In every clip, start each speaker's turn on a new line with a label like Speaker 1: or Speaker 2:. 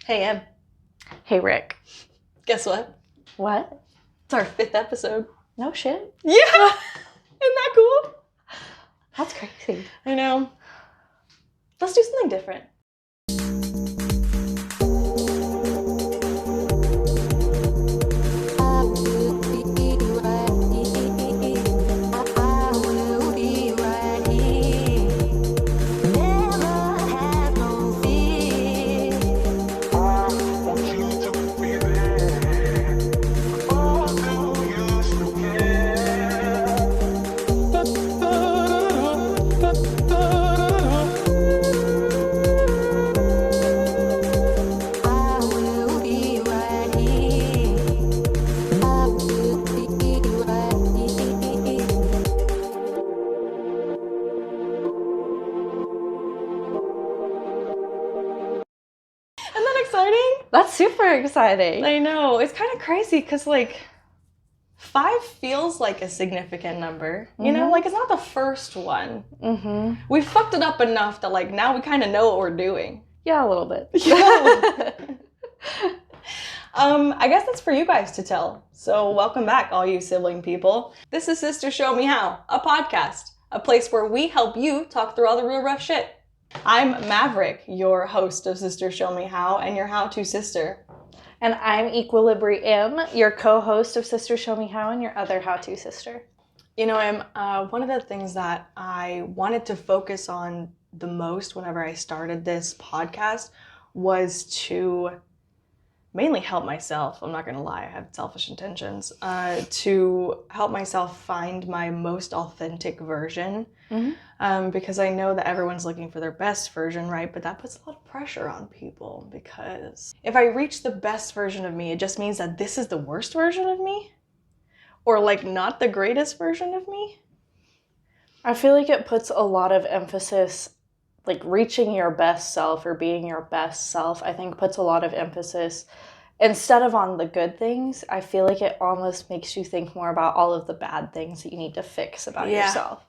Speaker 1: Hey, Em.
Speaker 2: Hey, Rick.
Speaker 1: Guess what?
Speaker 2: What?
Speaker 1: It's our 5th episode.
Speaker 2: No shit.
Speaker 1: Yeah! Isn't that cool?
Speaker 2: That's crazy.
Speaker 1: I know. Let's do something different. Isn't that exciting?
Speaker 2: That's super exciting.
Speaker 1: I know. It's kind of crazy because, 5 feels like a significant number. You know, it's not the first one.
Speaker 2: Mm-hmm.
Speaker 1: We fucked it up enough that, now we kind of know what we're doing.
Speaker 2: Yeah, a little bit.
Speaker 1: I guess that's for you guys to tell. So welcome back, all you sibling people. This is Sister Show Me How, a podcast, a place where we help you talk through all the real rough shit. I'm Maverick, your host of Sister Show Me How and your how-to sister.
Speaker 2: And I'm Equilibrium, your co-host of Sister Show Me How and your other how-to sister.
Speaker 1: You know, one of the things that I wanted to focus on the most whenever I started this podcast was to mainly help myself. I'm not going to lie, I have selfish intentions. To help myself find my most authentic version. Because I know that everyone's looking for their best version, right? But that puts a lot of pressure on people because if I reach the best version of me, it just means that this is the worst version of me? Or not the greatest version of me?
Speaker 2: I feel like it puts a lot of emphasis, reaching your best self or being your best self, I think puts a lot of emphasis instead of on the good things. I feel like it almost makes you think more about all of the bad things that you need to fix about yourself.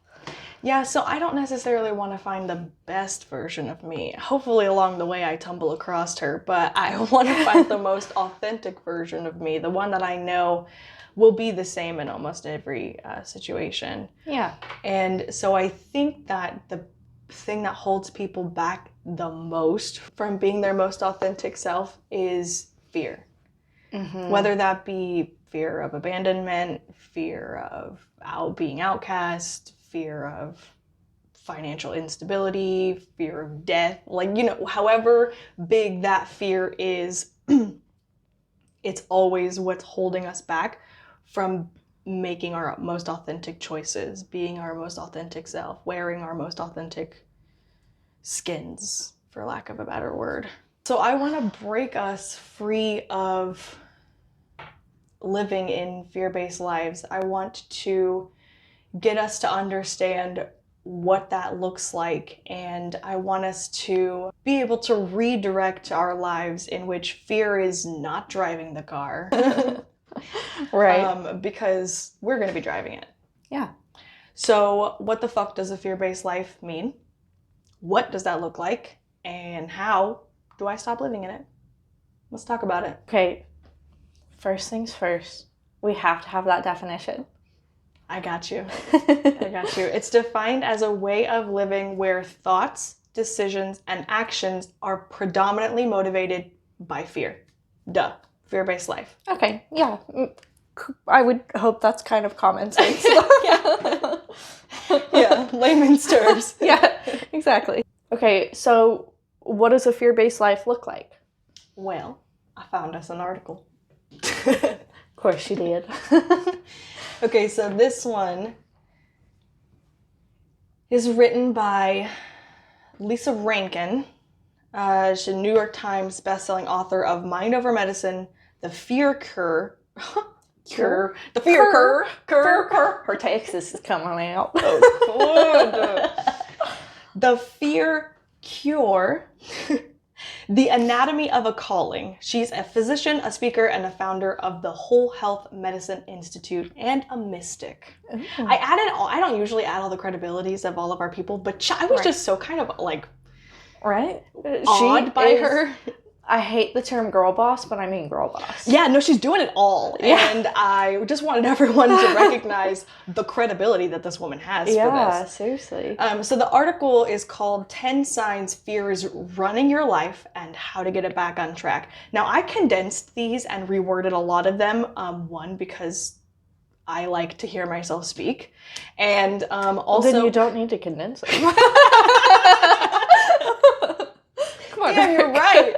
Speaker 1: Yeah, so I don't necessarily want to find the best version of me. Hopefully along the way I tumble across her, but I want to find the most authentic version of me, the one that I know will be the same in almost every situation.
Speaker 2: Yeah.
Speaker 1: And so I think that the thing that holds people back the most from being their most authentic self is fear. Mm-hmm. Whether that be fear of abandonment, fear of being outcast, fear of financial instability, fear of death, however big that fear is, it's always what's holding us back from making our most authentic choices, being our most authentic self, wearing our most authentic skins, for lack of a better word. So I want to break us free of living in fear-based lives. I want to get us to understand what that looks like, and I want us to be able to redirect our lives in which fear is not driving the car.
Speaker 2: Right.
Speaker 1: Because we're going to be driving it.
Speaker 2: Yeah.
Speaker 1: So what the fuck does a fear-based life mean? What does that look like? And how do I stop living in it? Let's talk about it.
Speaker 2: Okay. First things first, we have to have that definition.
Speaker 1: I got you. I got you. It's defined as a way of living where thoughts, decisions, and actions are predominantly motivated by fear. Duh. Fear-based life.
Speaker 2: Okay, yeah. I would hope that's kind of common sense.
Speaker 1: Yeah, layman's terms.
Speaker 2: Yeah, exactly. Okay, so what does a fear-based life look like?
Speaker 1: Well, I found us an article.
Speaker 2: Of course you did.
Speaker 1: Okay, so this one is written by Lisa Rankin. She's a New York Times bestselling author of Mind Over Medicine, The Fear Cure. The Fear Cure.
Speaker 2: Her Texas is coming out.
Speaker 1: Oh, good. The Fear Cure. The Anatomy of a Calling. She's a physician, a speaker, and a founder of the Whole Health Medicine Institute, and a mystic. Ooh. I don't usually add all the credibilities of all of our people, but I was just so kind of
Speaker 2: right?
Speaker 1: Awed by her.
Speaker 2: I hate the term girl boss, but I mean girl boss.
Speaker 1: Yeah, no, she's doing it all.
Speaker 2: Yeah.
Speaker 1: And I just wanted everyone to recognize the credibility that this woman has for this.
Speaker 2: Yeah, seriously.
Speaker 1: So the article is called 10 Signs Fear is Running Your Life and How to Get It Back on Track. Now, I condensed these and reworded a lot of them. One, because I like to hear myself speak. And also...
Speaker 2: Then you don't need to condense it. Come on.
Speaker 1: Yeah, you're right.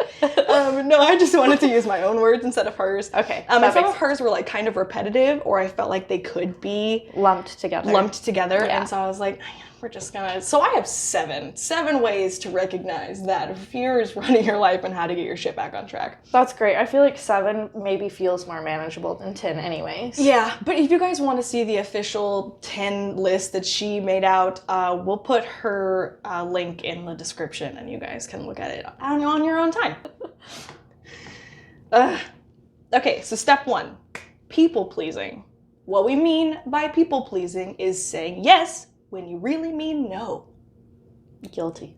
Speaker 1: No, I just wanted to use my own words instead of hers.
Speaker 2: Okay.
Speaker 1: And some of hers were like kind of repetitive, or I felt like they could be
Speaker 2: lumped together.
Speaker 1: Yeah. And so I was like, we're just gonna... So I have seven ways to recognize that fear is running your life and how to get your shit back on track.
Speaker 2: That's great. I feel like 7 maybe feels more manageable than 10 anyways.
Speaker 1: Yeah, but if you guys want to see the official 10 list that she made out, we'll put her link in the description and you guys can look at it on your own time. Okay, so step 1, people pleasing. What we mean by people pleasing is saying yes when you really mean no.
Speaker 2: Guilty.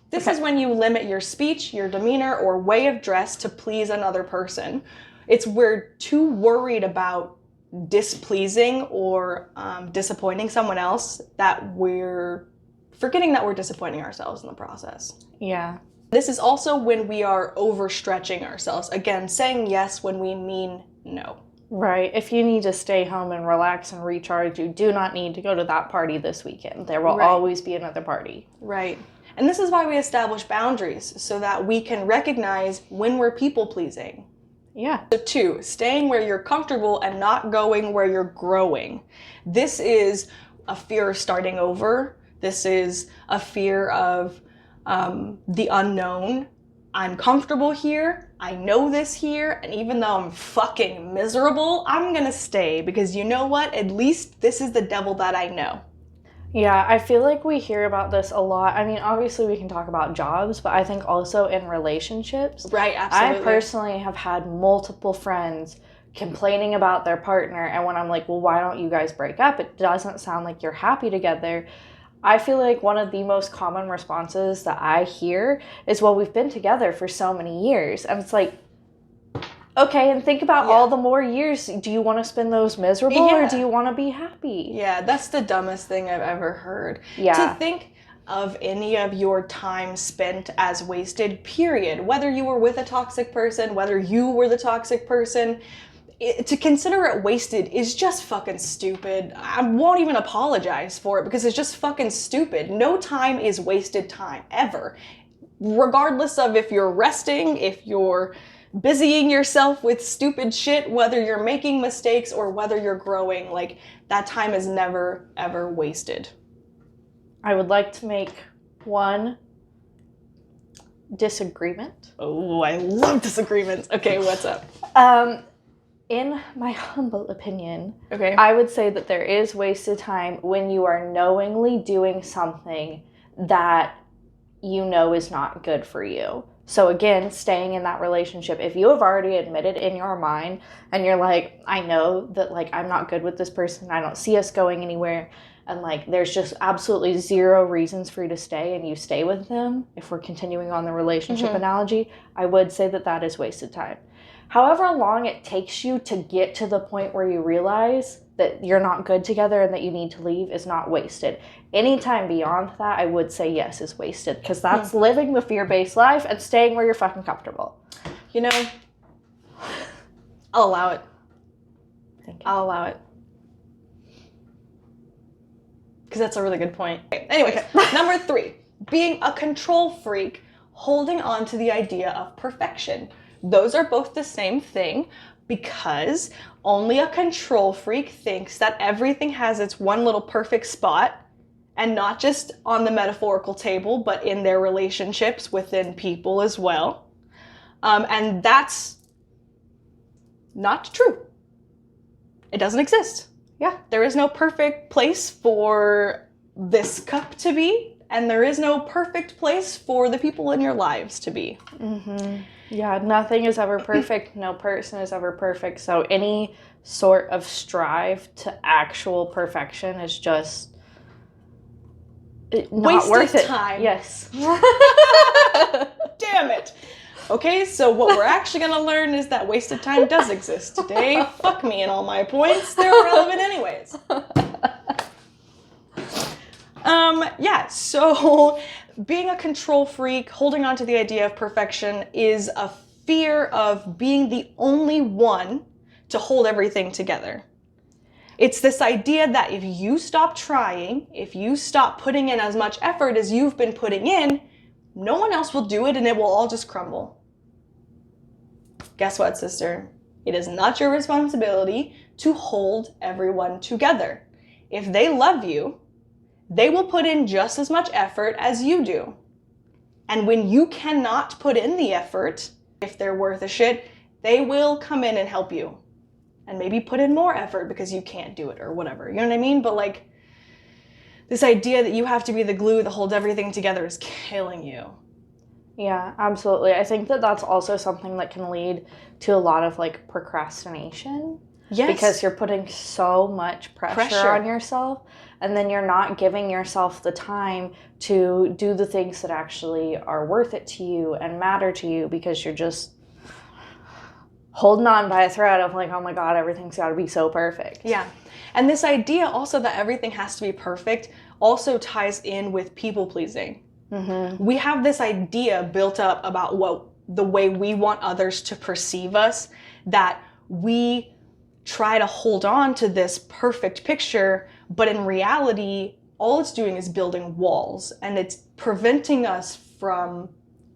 Speaker 1: This is when you limit your speech, your demeanor, or way of dress to please another person. It's we're too worried about displeasing or disappointing someone else that we're forgetting that we're disappointing ourselves in the process.
Speaker 2: Yeah.
Speaker 1: This is also when we are overstretching ourselves. Again, saying yes when we mean no.
Speaker 2: Right. If you need to stay home and relax and recharge, you do not need to go to that party this weekend. There will always be another party.
Speaker 1: Right. And this is why we establish boundaries, so that we can recognize when we're people pleasing.
Speaker 2: Yeah.
Speaker 1: So 2, staying where you're comfortable and not going where you're growing. This is a fear of starting over. This is a fear of the unknown. I'm comfortable here, I know this here, and even though I'm fucking miserable, I'm gonna stay because you know what? At least this is the devil that I know.
Speaker 2: Yeah, I feel like we hear about this a lot. I mean, obviously we can talk about jobs, but I think also in relationships.
Speaker 1: Right, absolutely.
Speaker 2: I personally have had multiple friends complaining about their partner, and when I'm like, well, why don't you guys break up? It doesn't sound like you're happy together. I feel like one of the most common responses that I hear is, well, we've been together for so many years. And it's like, okay, and think about all the more years. Do you want to spend those miserable or do you want to be happy?
Speaker 1: Yeah, that's the dumbest thing I've ever heard.
Speaker 2: Yeah.
Speaker 1: To think of any of your time spent as wasted, period. Whether you were with a toxic person, whether you were the toxic person, to consider it wasted is just fucking stupid. I won't even apologize for it because it's just fucking stupid. No time is wasted time, ever. Regardless of if you're resting, if you're busying yourself with stupid shit, whether you're making mistakes or whether you're growing, like, that time is never, ever wasted.
Speaker 2: I would like to make one disagreement.
Speaker 1: Oh, I love disagreements. Okay, what's up?
Speaker 2: In my humble opinion,
Speaker 1: Okay.
Speaker 2: I would say that there is wasted time when you are knowingly doing something that you know is not good for you. So again, staying in that relationship, if you have already admitted in your mind and you're like, I know that like I'm not good with this person, I don't see us going anywhere, and like there's just absolutely zero reasons for you to stay and you stay with them, if we're continuing on the relationship analogy, I would say that that is wasted time. However long it takes you to get to the point where you realize that you're not good together and that you need to leave is not wasted. Any time beyond that, I would say yes is wasted, because that's living the fear-based life and staying where you're fucking comfortable.
Speaker 1: You know, I'll allow it.
Speaker 2: Thank you.
Speaker 1: I'll allow it. Because that's a really good point. Okay, anyway, number 3, being a control freak, holding on to the idea of perfection. Those are both the same thing, because only a control freak thinks that everything has its one little perfect spot, and not just on the metaphorical table, but in their relationships within people as well. And that's not true. It doesn't exist.
Speaker 2: Yeah.
Speaker 1: There is no perfect place for this cup to be, and there is no perfect place for the people in your lives to be.
Speaker 2: Yeah, nothing is ever perfect. No person is ever perfect. So any sort of strive to actual perfection is just not
Speaker 1: Waste
Speaker 2: worth
Speaker 1: of
Speaker 2: it.
Speaker 1: time.
Speaker 2: Yes.
Speaker 1: damn it. Okay, so what we're actually going to learn is that wasted time does exist today. Fuck me and all my points. They're irrelevant anyways. Yeah, so being a control freak, holding on to the idea of perfection is a fear of being the only one to hold everything together. It's this idea that if you stop trying, if you stop putting in as much effort as you've been putting in, no one else will do it and it will all just crumble. Guess what, sister? It is not your responsibility to hold everyone together. If they love you, they will put in just as much effort as you do. And when you cannot put in the effort, if they're worth a shit, they will come in and help you. And maybe put in more effort because you can't do it or whatever. You know what I mean? But like, this idea that you have to be the glue that holds everything together is killing you.
Speaker 2: Yeah, absolutely. I think that that's also something that can lead to a lot of like procrastination.
Speaker 1: Yes.
Speaker 2: Because you're putting so much pressure on yourself, and then you're not giving yourself the time to do the things that actually are worth it to you and matter to you, because you're just holding on by a thread of like, oh my God, everything's got to be so perfect.
Speaker 1: Yeah. And this idea also that everything has to be perfect also ties in with people pleasing. Mm-hmm. We have this idea built up about the way we want others to perceive us, that we try to hold on to this perfect picture, but in reality, all it's doing is building walls, and it's preventing us from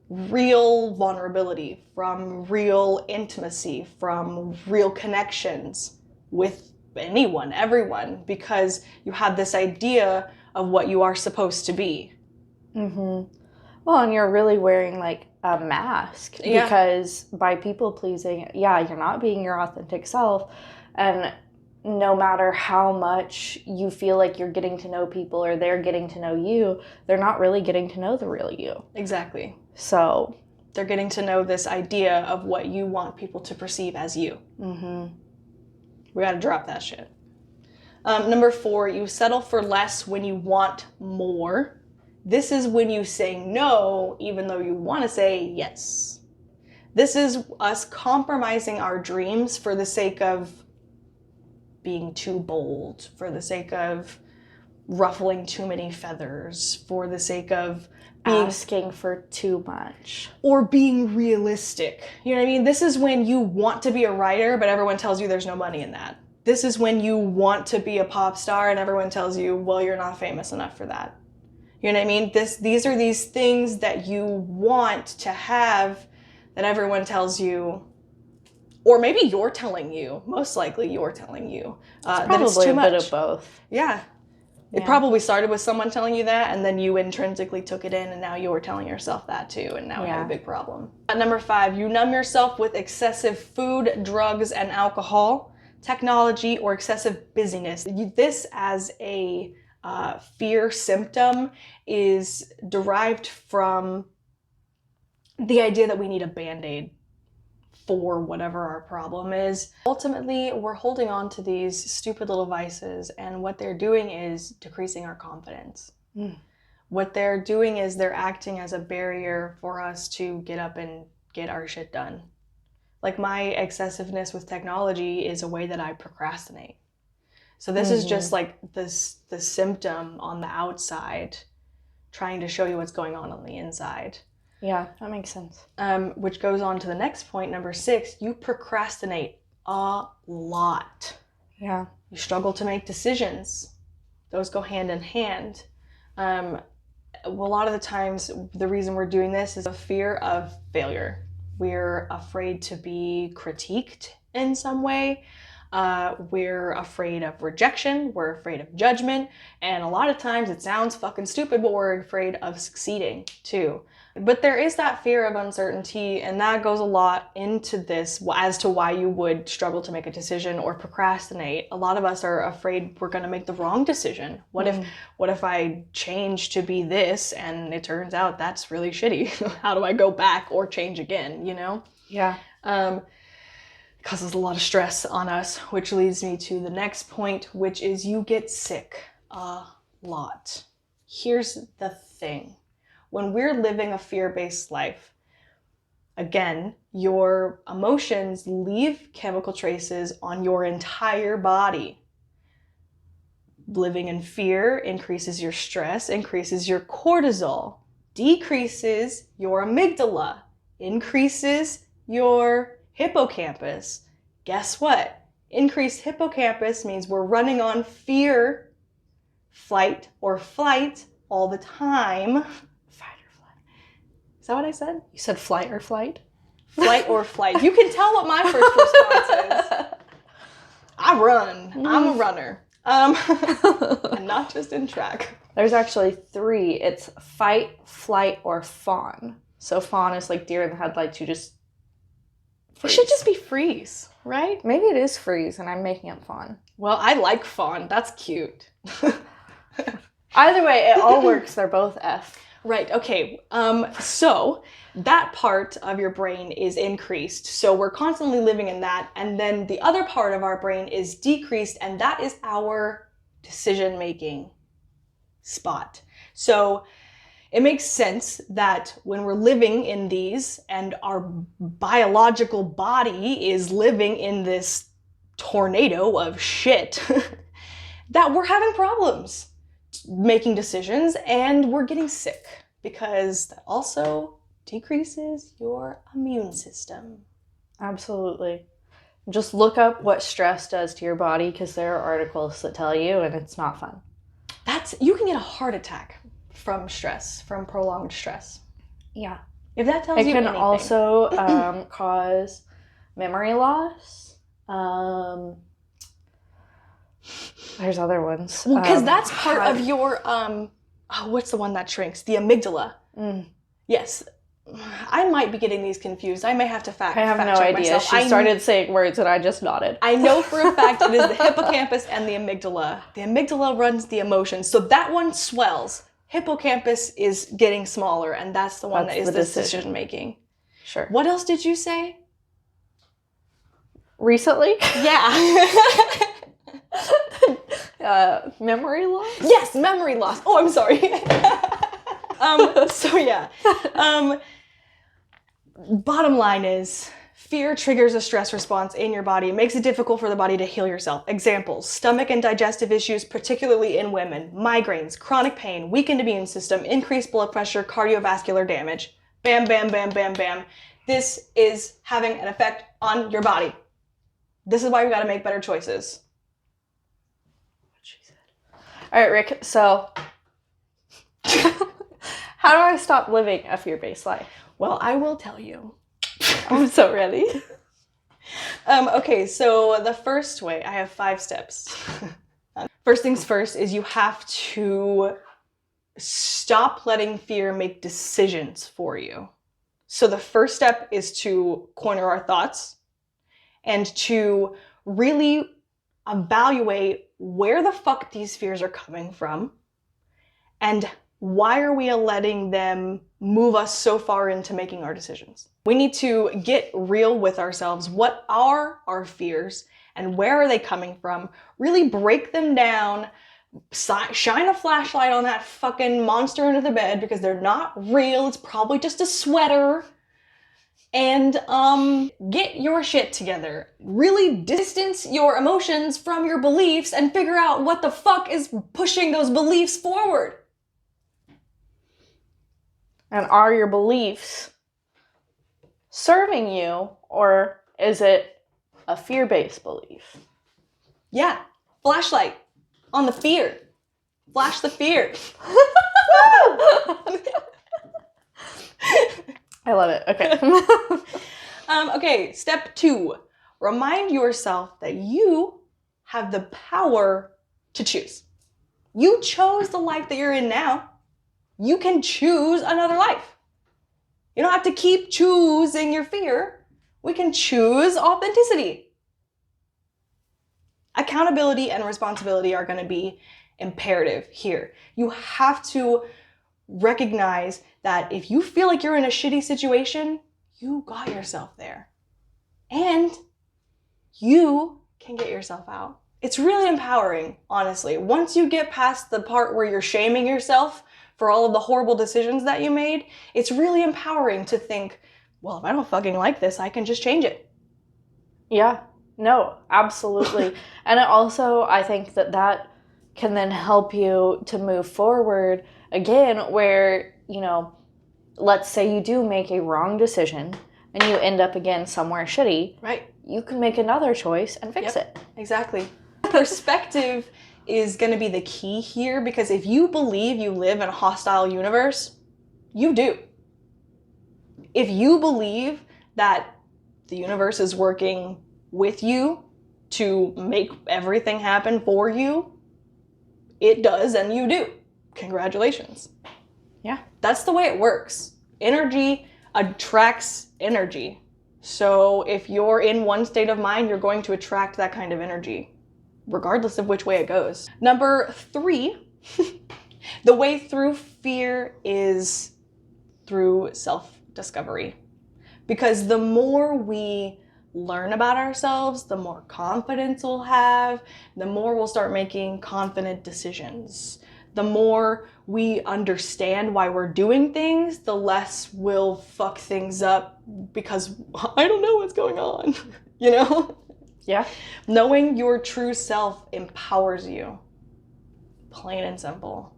Speaker 1: real vulnerability, from real intimacy, from real connections with anyone, everyone, because you have this idea of what you are supposed to be.
Speaker 2: Mm-hmm. Well, and you're really wearing like a mask, because by people pleasing, you're not being your authentic self. And no matter how much you feel like you're getting to know people or they're getting to know you, they're not really getting to know the real you.
Speaker 1: Exactly.
Speaker 2: So
Speaker 1: they're getting to know this idea of what you want people to perceive as you. Mm-hmm. We gotta drop that shit. Number 4, you settle for less when you want more. This is when you say no, even though you want to say yes. This is us compromising our dreams for the sake of being too bold, for the sake of ruffling too many feathers, for the sake of
Speaker 2: asking for too much.
Speaker 1: Or being realistic. You know what I mean? This is when you want to be a writer, but everyone tells you there's no money in that. This is when you want to be a pop star and everyone tells you, well, you're not famous enough for that. You know what I mean? These are these things that you want to have that everyone tells you, or maybe you're telling you, most likely you're telling you, that it's too much.
Speaker 2: Probably a bit of both.
Speaker 1: Yeah. It probably started with someone telling you that, and then you intrinsically took it in, and now you're telling yourself that too, and now you have a big problem. Number 5, you numb yourself with excessive food, drugs, and alcohol, technology, or excessive busyness. This as a fear symptom is derived from the idea that we need a Band-Aid for whatever our problem is. Ultimately, we're holding on to these stupid little vices, and what they're doing is decreasing our confidence. What they're doing is they're acting as a barrier for us to get up and get our shit done. Like, my excessiveness with technology is a way that I procrastinate. So this is just like the symptom on the outside trying to show you what's going on the inside.
Speaker 2: Yeah, that makes sense.
Speaker 1: Which goes on to the next point, number 6, you procrastinate a lot.
Speaker 2: Yeah.
Speaker 1: You struggle to make decisions. Those go hand in hand. A lot of the times, the reason we're doing this is a fear of failure. We're afraid to be critiqued in some way. We're afraid of rejection. We're afraid of judgment. And a lot of times it sounds fucking stupid, but we're afraid of succeeding too. But there is that fear of uncertainty, and that goes a lot into this as to why you would struggle to make a decision or procrastinate. A lot of us are afraid we're going to make the wrong decision. What if I change to be this and it turns out that's really shitty? How do I go back or change again, you know?
Speaker 2: Yeah.
Speaker 1: Causes a lot of stress on us, which leads me to the next point, which is you get sick a lot. Here's the thing. When we're living a fear-based life, Again, your emotions leave chemical traces on your entire body. Living in fear increases your stress, increases your cortisol, decreases your amygdala, increases your hippocampus. Guess what? Increased hippocampus means we're running on fear, flight or flight all the time.
Speaker 2: Fight or flight.
Speaker 1: Is that what I said?
Speaker 2: You said flight or flight?
Speaker 1: Flight or flight. You can tell what my first response is. I run. I'm a runner. And not just in track.
Speaker 2: There's actually 3. It's fight, flight, or fawn. So fawn is like deer in the headlights. You just
Speaker 1: It should just be freeze, right?
Speaker 2: Maybe it is freeze and I'm making up fawn.
Speaker 1: Well, I like fawn. That's cute.
Speaker 2: Either way, it all works. They're both F.
Speaker 1: Right, okay. So that part of your brain is increased. So we're constantly living in that. And then the other part of our brain is decreased, and that is our decision-making spot. So it makes sense that when we're living in these and our biological body is living in this tornado of shit, that we're having problems making decisions and we're getting sick, because that also decreases your immune system.
Speaker 2: Absolutely. Just look up what stress does to your body, because there are articles that tell you, and it's not fun.
Speaker 1: You can get a heart attack from stress, from prolonged stress.
Speaker 2: Yeah.
Speaker 1: If that tells
Speaker 2: It
Speaker 1: you
Speaker 2: can
Speaker 1: anything.
Speaker 2: also cause memory loss. There's other ones.
Speaker 1: Well, because that's part of your, what's the one that shrinks? The amygdala. Yes. I might be getting these confused. I may have to fact check myself.
Speaker 2: I have no idea. She started saying words and I just nodded.
Speaker 1: I know for a fact it is the hippocampus and the amygdala. The amygdala runs the emotions, so that one swells. Hippocampus is getting smaller, and that's the one that is the decision making.
Speaker 2: Sure.
Speaker 1: What else did you say?
Speaker 2: Recently?
Speaker 1: Yeah.
Speaker 2: Memory loss?
Speaker 1: Yes, memory loss. Oh, I'm sorry. So yeah. Bottom line is, fear triggers a stress response in your body. It makes it difficult for the body to heal yourself. Examples: stomach and digestive issues, particularly in women, migraines, chronic pain, weakened immune system, increased blood pressure, cardiovascular damage. Bam, bam, bam, bam, bam. This is having an effect on your body. This is why we gotta make better choices.
Speaker 2: All right, Rick, so how do I stop living a fear-based life?
Speaker 1: Well, I will tell you.
Speaker 2: I'm so ready.
Speaker 1: Okay, so the first way, I have 5 steps. First things first is you have to stop letting fear make decisions for you. So the first step is to corner our thoughts and to really evaluate where the fuck these fears are coming from and why are we letting them move us so far into making our decisions. We need to get real with ourselves. What are our fears and where are they coming from? Really break them down, shine a flashlight on that fucking monster under the bed, because they're not real. It's probably just a sweater. And get your shit together. Really distance your emotions from your beliefs and figure out what the fuck is pushing those beliefs forward.
Speaker 2: And are your beliefs serving you, or is it a fear-based belief?
Speaker 1: Yeah, flashlight on the fear. Flash the fear.
Speaker 2: I love it. Okay.
Speaker 1: Okay, step 2. Remind yourself that you have the power to choose. You chose the life that you're in now. You can choose another life. You don't have to keep choosing your fear. We can choose authenticity. Accountability and responsibility are going to be imperative here. You have to recognize that if you feel like you're in a shitty situation, you got yourself there. And you can get yourself out. It's really empowering, honestly. Once you get past the part where you're shaming yourself for all of the horrible decisions that you made, it's really empowering to think, well, if I don't fucking like this, I can just change it.
Speaker 2: Yeah, no, absolutely. And it also, I think that can then help you to move forward again, where, let's say you do make a wrong decision and you end up again somewhere shitty.
Speaker 1: Right.
Speaker 2: You can make another choice and fix it.
Speaker 1: Exactly. Perspective is going to be the key here, because if you believe you live in a hostile universe, you do. If you believe that the universe is working with you to make everything happen for you, it does, and you do. Congratulations.
Speaker 2: Yeah.
Speaker 1: That's the way it works. Energy attracts energy. So if you're in one state of mind, you're going to attract that kind of energy, regardless of which way it goes. Number 3, the way through fear is through self-discovery. Because the more we learn about ourselves, the more confidence we'll have, the more we'll start making confident decisions. The more we understand why we're doing things, the less we'll fuck things up because I don't know what's going on,
Speaker 2: Yeah.
Speaker 1: Knowing your true self empowers you. Plain and simple.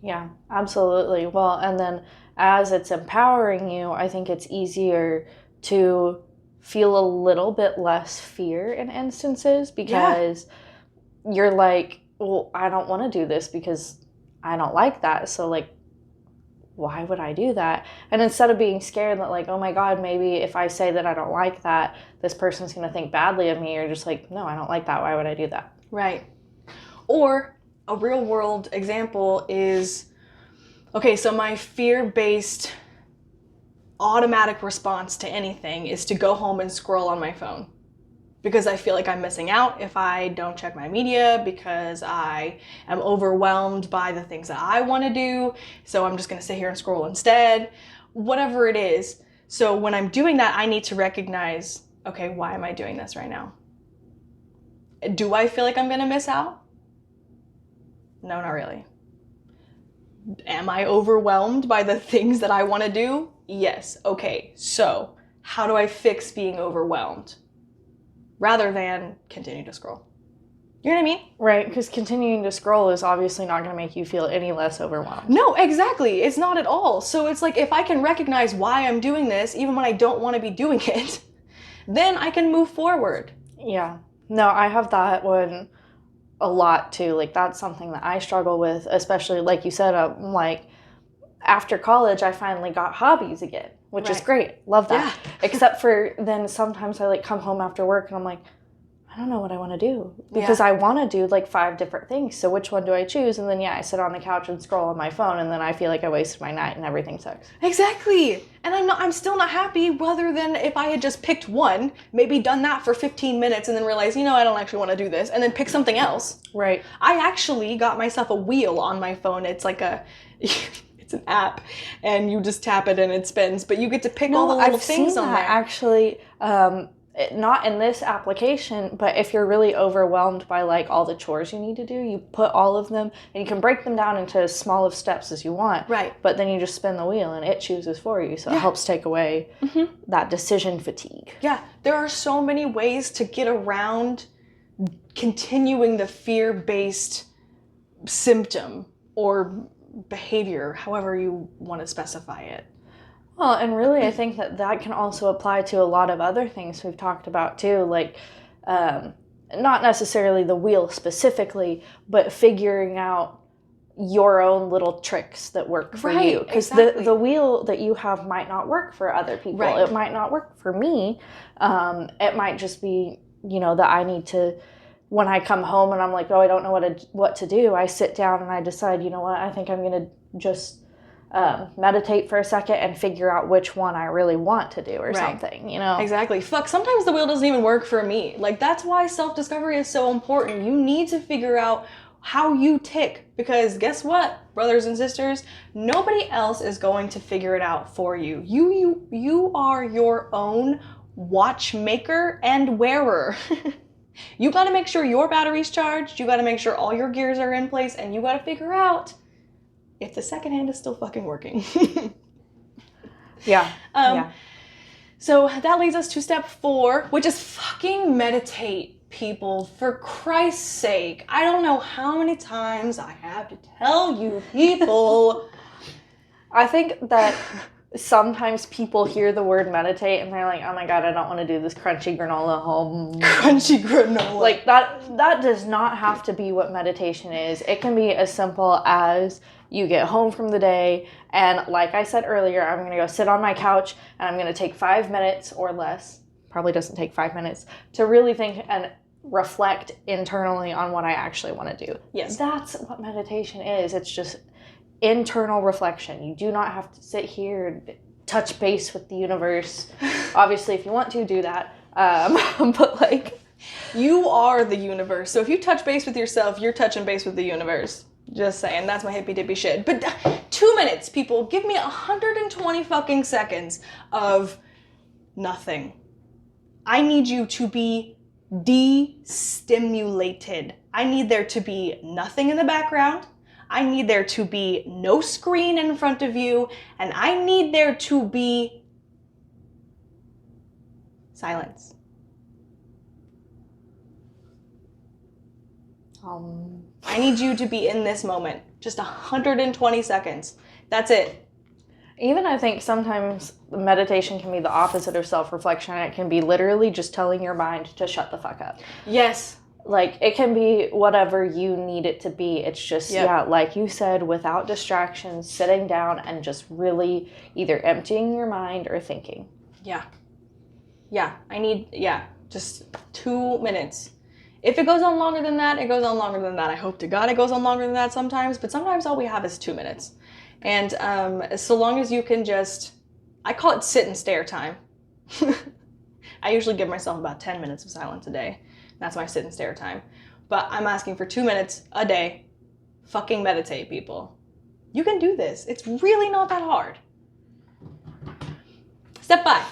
Speaker 2: Yeah, absolutely. Well, and then as it's empowering you, I think it's easier to feel a little bit less fear in instances, because you're like, well, I don't want to do this because I don't like that. So like, why would I do that? And instead of being scared that like, oh my God, maybe if I say that I don't like that, this person's going to think badly of me, you're just like, no, I don't like that. Why would I do that?
Speaker 1: Right. Or a real world example is, okay, so my fear-based automatic response to anything is to go home and scroll on my phone, because I feel like I'm missing out if I don't check my media, because I am overwhelmed by the things that I want to do. So I'm just going to sit here and scroll instead, whatever it is. So when I'm doing that, I need to recognize, okay, why am I doing this right now? Do I feel like I'm going to miss out? No, not really. Am I overwhelmed by the things that I want to do? Yes. Okay, so how do I fix being overwhelmed? Rather than continue to scroll. You know what I mean?
Speaker 2: Right, because continuing to scroll is obviously not going to make you feel any less overwhelmed.
Speaker 1: No, exactly. It's not at all. So it's like, if I can recognize why I'm doing this, even when I don't want to be doing it, then I can move forward.
Speaker 2: Yeah. No, I have that one a lot too. Like, that's something that I struggle with, especially like you said, like after college, I finally got hobbies again, which is great. Love that. Yeah. Except for then sometimes I like come home after work and I'm like, I don't know what I want to do, because I want to do like 5 different things. So which one do I choose? And then I sit on the couch and scroll on my phone, and then I feel like I wasted my night and everything sucks.
Speaker 1: Exactly. And I'm still not happy, rather than if I had just picked one, maybe done that for 15 minutes and then realized, I don't actually want to do this, and then pick something else.
Speaker 2: Right.
Speaker 1: I actually got myself a wheel on my phone. It's like it's an app, and you just tap it and it spins, but you get to pick all the little things on there.
Speaker 2: Actually, not in this application, but if you're really overwhelmed by like all the chores you need to do, you put all of them, and you can break them down into as small of steps as you want.
Speaker 1: Right.
Speaker 2: But then you just spin the wheel and it chooses for you, so it helps take away that decision fatigue. Yeah,
Speaker 1: there are so many ways to get around continuing the fear-based symptom or behavior, however you want to specify it.
Speaker 2: Well, and really, I think that can also apply to a lot of other things we've talked about too, like not necessarily the wheel specifically, but figuring out your own little tricks that work for you. Because the wheel that you have might not work for other people. Right. It might not work for me. It might just be, that I need to, when I come home and I'm like, oh, I don't know what to do, I sit down and I decide, you know what, I think I'm going to just meditate for a second and figure out which one I really want to do or something,
Speaker 1: Exactly. Fuck, sometimes the wheel doesn't even work for me. Like, that's why self-discovery is so important. You need to figure out how you tick, because guess what, brothers and sisters? Nobody else is going to figure it out for you. You are your own watchmaker and wearer. You got to make sure your battery's charged, you got to make sure all your gears are in place, and you got to figure out if the second hand is still fucking working.
Speaker 2: Yeah.
Speaker 1: So that leads us to step 4, which is fucking meditate, people. For Christ's sake. I don't know how many times I have to tell you people.
Speaker 2: I think that sometimes people hear the word meditate and they're like, oh my god, I don't want to do this crunchy granola home.
Speaker 1: Crunchy granola.
Speaker 2: Like that does not have to be what meditation is. It can be as simple as you get home from the day and, like I said earlier, I'm going to go sit on my couch and I'm going to take 5 minutes or less, probably doesn't take 5 minutes, to really think and reflect internally on what I actually want to do.
Speaker 1: Yes.
Speaker 2: That's what meditation is. It's just internal reflection. You do not have to sit here and touch base with the universe. Obviously, if you want to, do that. But like,
Speaker 1: you are the universe. So if you touch base with yourself, you're touching base with the universe. Just saying, that's my hippy dippy shit. But 2 minutes, people, give me 120 fucking seconds of nothing. I need you to be de-stimulated. I need there to be nothing in the background. I need there to be no screen in front of you. And I need there to be silence. I need you to be in this moment. Just 120 seconds. That's it.
Speaker 2: Even I think sometimes meditation can be the opposite of self-reflection. It can be literally just telling your mind to shut the fuck up.
Speaker 1: Yes.
Speaker 2: Like, it can be whatever you need it to be. It's just, yeah, like you said, without distractions, sitting down and just really either emptying your mind or thinking.
Speaker 1: Yeah. Just 2 minutes. If it goes on longer than that, it goes on longer than that. I hope to God it goes on longer than that sometimes, but sometimes all we have is 2 minutes. And so long as you can just, I call it sit and stare time. I usually give myself about 10 minutes of silence a day. That's my sit and stare time. But I'm asking for 2 minutes a day. Fucking meditate, people. You can do this. It's really not that hard. Step 5.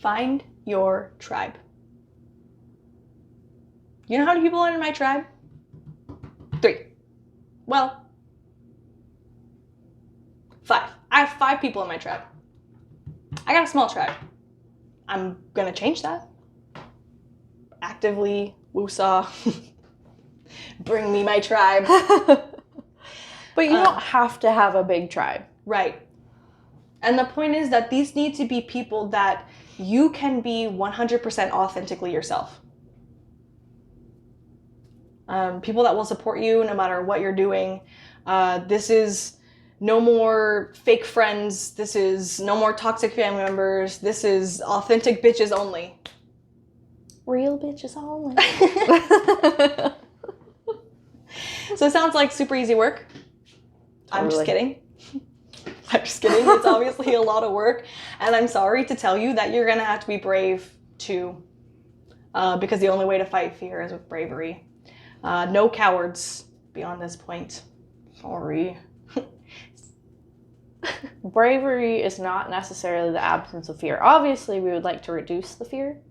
Speaker 1: Find your tribe. You know how many people are in my tribe? 3. Well, 5. I have 5 people in my tribe. I got a small tribe. I'm gonna change that. Actively, woosah. Bring me my tribe.
Speaker 2: But you don't have to have a big tribe.
Speaker 1: Right. And the point is that these need to be people that you can be 100% authentically yourself. People that will support you no matter what you're doing. This is no more fake friends. This is no more toxic family members. This is authentic bitches only.
Speaker 2: Real bitches only.
Speaker 1: So it sounds like super easy work. Totally. I'm just kidding. It's obviously a lot of work. And I'm sorry to tell you that you're going to have to be brave too. Because the only way to fight fear is with bravery. No cowards beyond this point. Sorry.
Speaker 2: Bravery is not necessarily the absence of fear. Obviously, we would like to reduce the fear.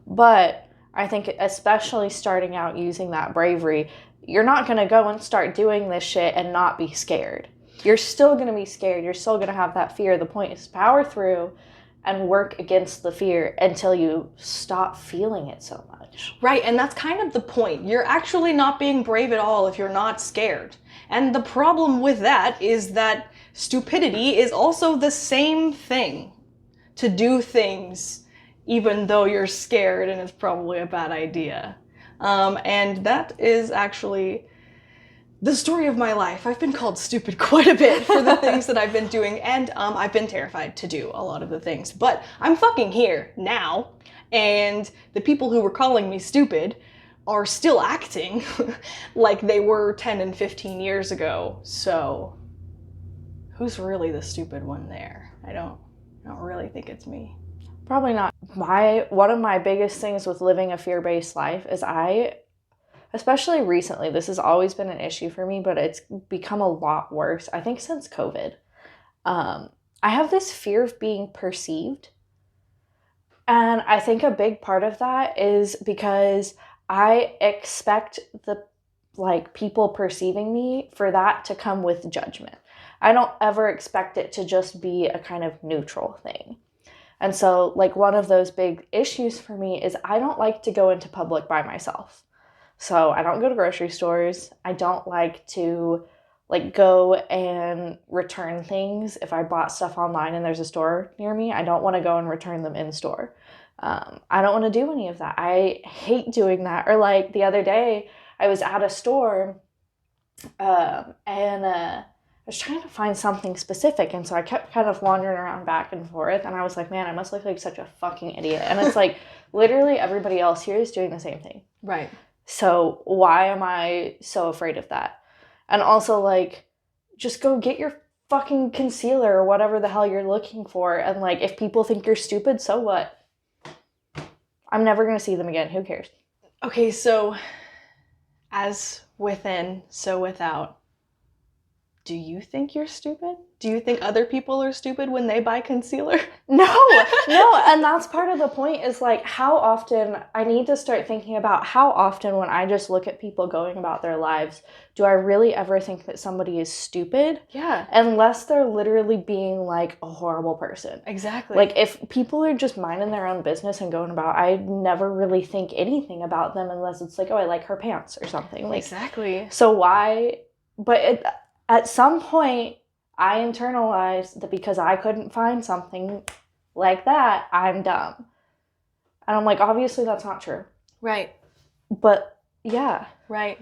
Speaker 2: But I think especially starting out using that bravery, you're not going to go and start doing this shit and not be scared. You're still going to be scared. You're still going to have that fear. The point is power through and work against the fear until you stop feeling it so much.
Speaker 1: Right, and that's kind of the point. You're actually not being brave at all if you're not scared. And the problem with that is that stupidity is also the same thing. To do things even though you're scared and it's probably a bad idea. And that is actually the story of my life. I've been called stupid quite a bit for the things that I've been doing, and I've been terrified to do a lot of the things. But I'm fucking here now, and the people who were calling me stupid are still acting like they were 10 and 15 years ago. So who's really the stupid one there? I don't really think it's me.
Speaker 2: Probably not. One of my biggest things with living a fear-based life is especially recently, this has always been an issue for me, but it's become a lot worse, I think since COVID. I have this fear of being perceived. And I think a big part of that is because I expect people perceiving me for that to come with judgment. I don't ever expect it to just be a kind of neutral thing. And so, like, one of those big issues for me is I don't like to go into public by myself. So I don't go to grocery stores. I don't like to, like, go and return things. If I bought stuff online and there's a store near me, I don't want to go and return them in store. I don't want to do any of that. I hate doing that. Or, like, the other day, I was at a store and I was trying to find something specific, and so I kept kind of wandering around back and forth, and I was like, man, I must look like such a fucking idiot. And it's like, literally everybody else here is doing the same thing.
Speaker 1: Right.
Speaker 2: So why am I so afraid of that? And also, like, just go get your fucking concealer or whatever the hell you're looking for, and, like, if people think you're stupid, so what? I'm never going to see them again. Who cares?
Speaker 1: Okay, so as within, so without. Do you think you're stupid? Do you think other people are stupid when they buy concealer?
Speaker 2: No, and that's part of the point is, like, how often I need to start thinking about how often when I just look at people going about their lives, do I really ever think that somebody is stupid?
Speaker 1: Yeah.
Speaker 2: Unless they're literally being, like, a horrible person.
Speaker 1: Exactly.
Speaker 2: Like, if people are just minding their own business and going about, I never really think anything about them unless it's like, oh, I like her pants or something. Like,
Speaker 1: exactly.
Speaker 2: So why? But at some point, I internalized that because I couldn't find something like that, I'm dumb. And I'm like, obviously that's not true.
Speaker 1: Right.
Speaker 2: But yeah.
Speaker 1: Right.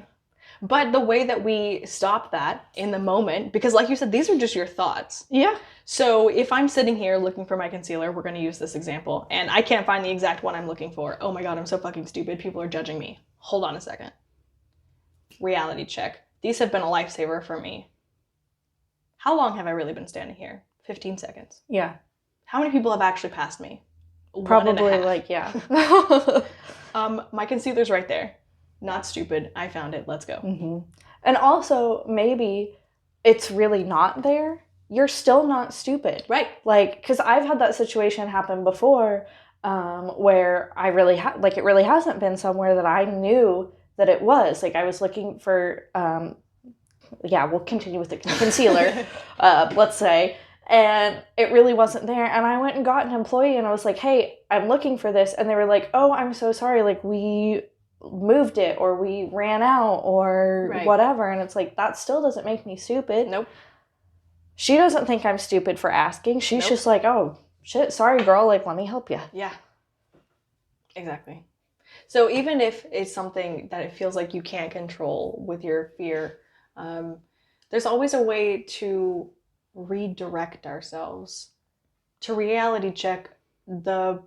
Speaker 1: But the way that we stop that in the moment, because like you said, these are just your thoughts.
Speaker 2: Yeah.
Speaker 1: So if I'm sitting here looking for my concealer, we're going to use this example, and I can't find the exact one I'm looking for. Oh my God, I'm so fucking stupid. People are judging me. Hold on a second. Reality check. These have been a lifesaver for me. How long have I really been standing here? 15 seconds.
Speaker 2: Yeah.
Speaker 1: How many people have actually passed me?
Speaker 2: Probably, like, yeah.
Speaker 1: My concealer's right there. Not stupid. I found it. Let's go.
Speaker 2: Mm-hmm. And also, maybe it's really not there. You're still not stupid.
Speaker 1: Right.
Speaker 2: Like, because I've had that situation happen before where I really, it really hasn't been somewhere that I knew that it was. Like, I was looking for, we'll continue with the concealer, let's say. And it really wasn't there. And I went and got an employee and I was like, hey, I'm looking for this. And they were like, oh, I'm so sorry. Like, we moved it or we ran out or whatever. And it's like, that still doesn't make me stupid.
Speaker 1: Nope.
Speaker 2: She doesn't think I'm stupid for asking. She's just like, oh, shit, sorry, girl. Like, let me help you.
Speaker 1: Yeah. Exactly. So even if it's something that it feels like you can't control with your fear, there's always a way to redirect ourselves to reality check the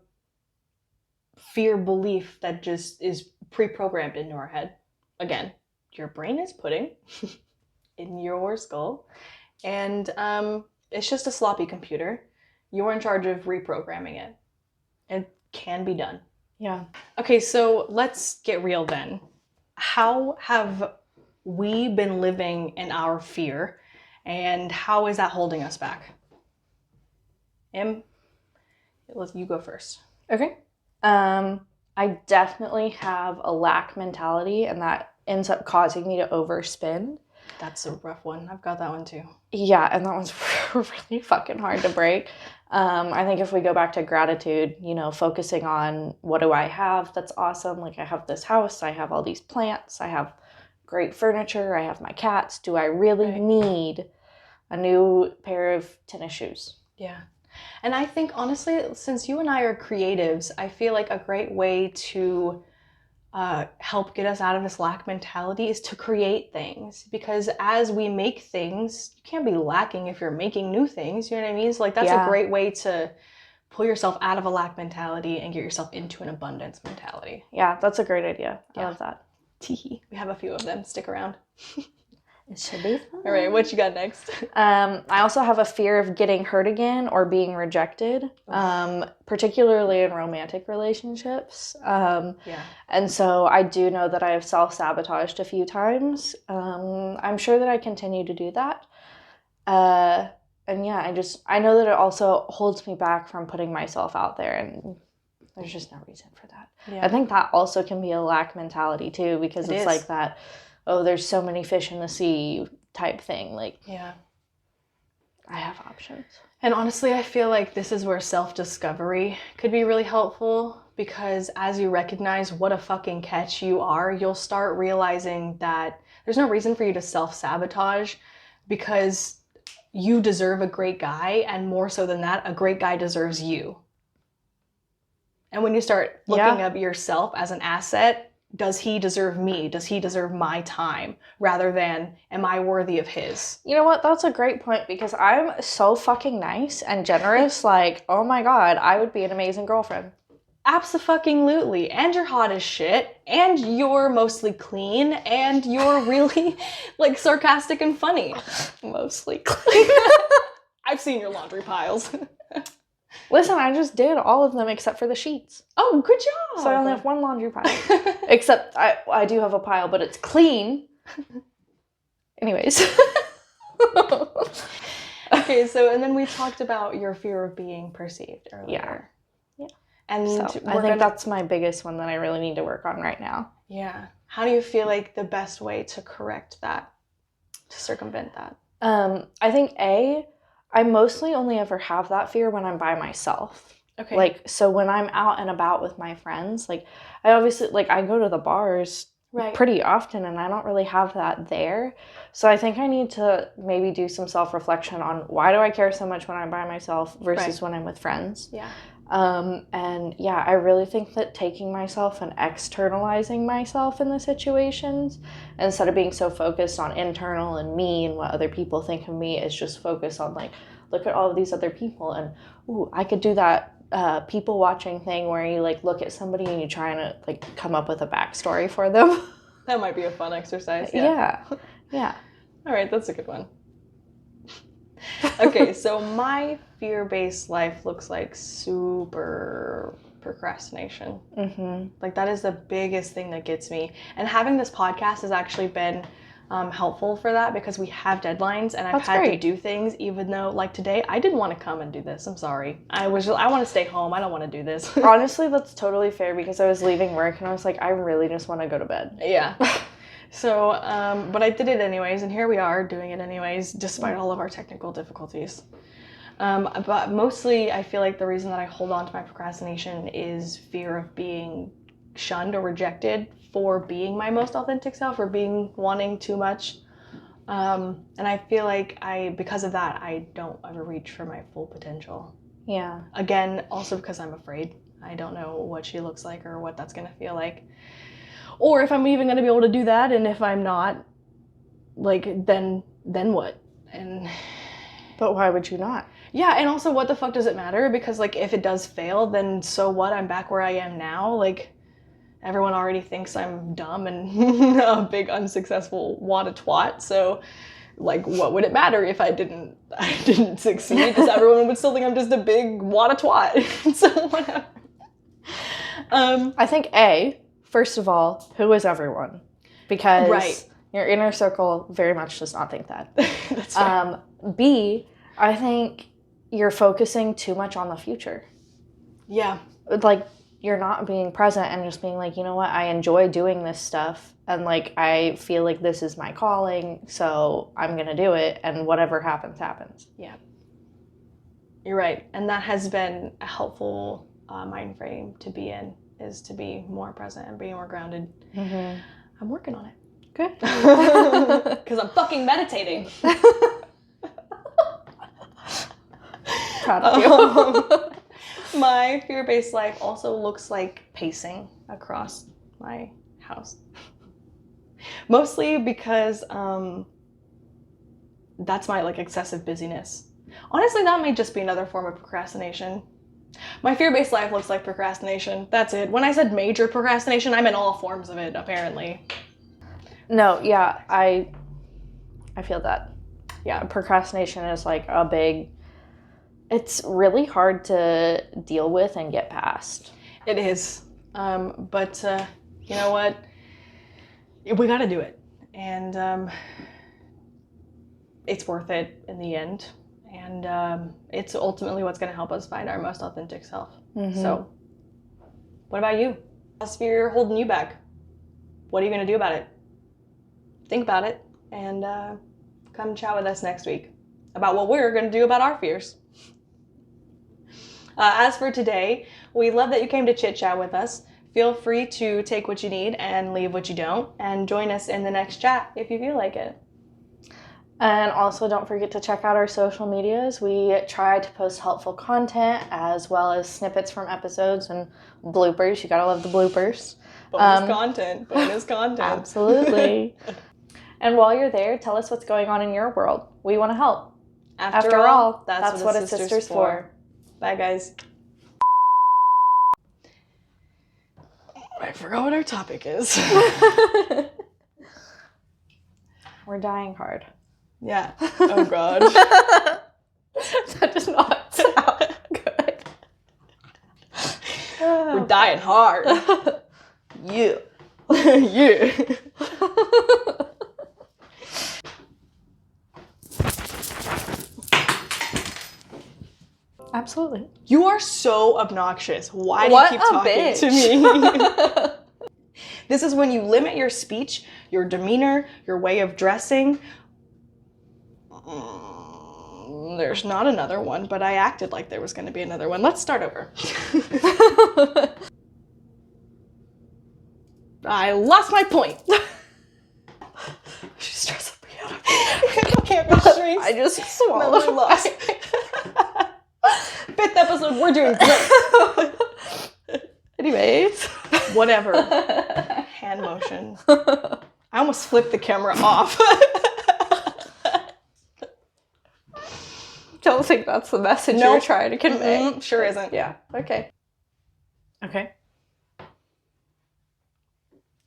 Speaker 1: fear belief that just is pre-programmed into our head. Again, your brain is pudding in your skull, and it's just a sloppy computer. You're in charge of reprogramming it. It can be done.
Speaker 2: Yeah.
Speaker 1: Okay, so let's get real then. How have we been living in our fear, and how is that holding us back? You go first.
Speaker 2: Okay. I definitely have a lack mentality, and that ends up causing me to overspend.
Speaker 1: That's a rough one. I've got that one too.
Speaker 2: Yeah, and that one's really fucking hard to break. I think if we go back to gratitude, focusing on what do I have that's awesome. Like, I have this house, I have all these plants, I have great furniture, I have my cats. Do I really need a new pair of tennis shoes?
Speaker 1: Yeah. And I think, honestly, since you and I are creatives, I feel like a great way to help get us out of this lack mentality is to create things. Because as we make things, you can't be lacking if you're making new things. You know what I mean? So, like, that's a great way to pull yourself out of a lack mentality and get yourself into an abundance mentality.
Speaker 2: Yeah, that's a great idea. I love that.
Speaker 1: We have a few of them. Stick around.
Speaker 2: It should be fun.
Speaker 1: All right, what you got next?
Speaker 2: I also have a fear of getting hurt again or being rejected, particularly in romantic relationships. And so I do know that I have self-sabotaged a few times. I'm sure that I continue to do that. And yeah, I know that it also holds me back from putting myself out there, and there's just no reason for that. Yeah. I think that also can be a lack mentality too, because it's like that, oh, there's so many fish in the sea type thing. Like,
Speaker 1: yeah,
Speaker 2: I have options.
Speaker 1: And honestly, I feel like this is where self-discovery could be really helpful, because as you recognize what a fucking catch you are, you'll start realizing that there's no reason for you to self-sabotage, because you deserve a great guy, and more so than that, a great guy deserves you. And when you start looking at yourself as an asset, does he deserve me? Does he deserve my time? Rather than, am I worthy of his?
Speaker 2: You know what? That's a great point, because I'm so fucking nice and generous. Like, oh my God, I would be an amazing girlfriend.
Speaker 1: Abso-fucking-lutely. And you're hot as shit. And you're mostly clean. And you're really, like, sarcastic and funny.
Speaker 2: Mostly clean.
Speaker 1: I've seen your laundry piles.
Speaker 2: Listen, I just did all of them except for the sheets.
Speaker 1: Oh, good job.
Speaker 2: So I only have one laundry pile. Except I do have a pile, but it's clean. Anyways.
Speaker 1: Okay, so and then we talked about your fear of being perceived earlier.
Speaker 2: Yeah.
Speaker 1: And
Speaker 2: So I think that's my biggest one that I really need to work on right now.
Speaker 1: Yeah. How do you feel like the best way to correct that, to circumvent that?
Speaker 2: I think I mostly only ever have that fear when I'm by myself.
Speaker 1: Okay.
Speaker 2: Like, so when I'm out and about with my friends, like, I obviously, like, I go to the bars pretty often, and I don't really have that there. So I think I need to maybe do some self-reflection on why do I care so much when I'm by myself versus when I'm with friends.
Speaker 1: Yeah.
Speaker 2: And yeah, I really think that taking myself and externalizing myself in the situations, instead of being so focused on internal and me and what other people think of me, is just focus on, like, look at all of these other people, and ooh, I could do that people watching thing where you, like, look at somebody and you try and, like, come up with a backstory for them.
Speaker 1: That might be a fun exercise.
Speaker 2: Yeah.
Speaker 1: All right, that's a good one. Okay, so my fear-based life looks like super procrastination.
Speaker 2: Mm-hmm.
Speaker 1: Like, that is the biggest thing that gets me. And having this podcast has actually been helpful for that, because we have deadlines, and I've had to do things, even though, like, today I didn't want to come and do this. I'm sorry. I want to stay home. I don't want to do this.
Speaker 2: Honestly, that's totally fair, because I was leaving work and I was like, I really just want to go to bed.
Speaker 1: Yeah. So, but I did it anyways, and here we are doing it anyways, despite all of our technical difficulties. But mostly, I feel like the reason that I hold on to my procrastination is fear of being shunned or rejected for being my most authentic self, or wanting too much. And I feel like because of that, I don't ever reach for my full potential.
Speaker 2: Yeah.
Speaker 1: Again, also because I'm afraid. I don't know what she looks like or what that's gonna feel like. Or if I'm even gonna be able to do that, and if I'm not, like, then what?
Speaker 2: But why would you not?
Speaker 1: Yeah, and also, what the fuck does it matter? Because, like, if it does fail, then so what? I'm back where I am now. Like, everyone already thinks I'm dumb and a big unsuccessful wada twat. So, like, what would it matter if I didn't succeed? Because everyone would still think I'm just a big wada twat. So whatever.
Speaker 2: I think first of all, who is everyone? Because your inner circle very much does not think that.
Speaker 1: That's right.
Speaker 2: B, I think you're focusing too much on the future.
Speaker 1: Yeah.
Speaker 2: Like, you're not being present and just being like, you know what, I enjoy doing this stuff, and, like, I feel like this is my calling, so I'm gonna do it, and whatever happens, happens.
Speaker 1: Yeah. You're right. And that has been a helpful mind frame to be in, is to be more present and be more grounded.
Speaker 2: Mm-hmm.
Speaker 1: I'm working on it.
Speaker 2: Good.
Speaker 1: Because I'm fucking meditating.
Speaker 2: Proud of you.
Speaker 1: My fear-based life also looks like pacing across my house. Mostly because that's my, like, excessive busyness. Honestly, that may just be another form of procrastination. My fear-based life looks like procrastination. That's it. When I said major procrastination, I meant all forms of it, apparently.
Speaker 2: No, yeah, I feel that. Yeah, procrastination is, like, it's really hard to deal with and get past.
Speaker 1: It is. But you know what? We gotta do it. And it's worth it in the end. And it's ultimately what's gonna help us find our most authentic self.
Speaker 2: Mm-hmm.
Speaker 1: So, what about you? How's fear holding you back? What are you gonna do about it? Think about it, and come chat with us next week. about what we're going to do about our fears. As for today, we love that you came to chit chat with us. Feel free to take what you need and leave what you don't, and join us in the next chat if you feel like it.
Speaker 2: And also don't forget to check out our social medias. We try to post helpful content as well as snippets from episodes and bloopers. You gotta love the bloopers.
Speaker 1: Bonus content.
Speaker 2: Absolutely. And while you're there, tell us what's going on in your world. We want to help.
Speaker 1: After all,
Speaker 2: that's what a sister's for.
Speaker 1: Bye, guys. I forgot what our topic is.
Speaker 2: We're dying hard.
Speaker 1: Yeah. Oh, God.
Speaker 2: That does not sound good.
Speaker 1: We're dying hard.
Speaker 2: Yeah.
Speaker 1: Yeah.
Speaker 2: Absolutely.
Speaker 1: You are so obnoxious. Why do
Speaker 2: What
Speaker 1: you keep
Speaker 2: a
Speaker 1: talking
Speaker 2: bitch.
Speaker 1: to me? This is when you limit your speech, your demeanor, your way of dressing. There's not another one, but I acted like there was going to be another one. Let's start over. I lost my point.
Speaker 2: She's stressing me out.
Speaker 1: I can't restrain.
Speaker 2: I just swallowed.
Speaker 1: Memory loss. 5th episode, we're doing great.
Speaker 2: Anyways.
Speaker 1: Whatever. Hand motion. I almost flipped the camera off.
Speaker 2: Don't think that's the message
Speaker 1: Nope.
Speaker 2: you're trying to convey.
Speaker 1: Sure isn't.
Speaker 2: Yeah. Okay. Okay.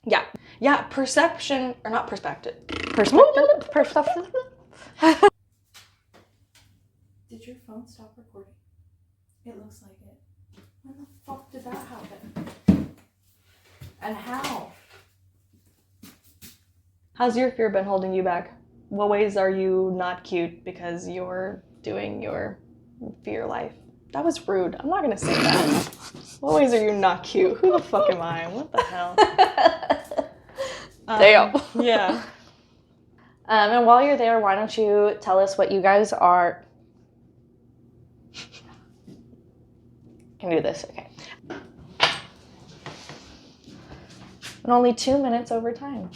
Speaker 1: Yeah. Yeah, perception, or not perspective.
Speaker 2: Perspective. Did your phone stop recording? It looks like it. When the fuck did that happen? And how?
Speaker 1: How's your fear been holding you back? What ways are you not cute because you're doing your fear life? That was rude. I'm not gonna say that. What ways are you not cute? Who the fuck am I? What the hell?
Speaker 2: Damn.
Speaker 1: Yeah.
Speaker 2: And while you're there, why don't you tell us what you guys are... Can do this, okay. And only 2 minutes over time.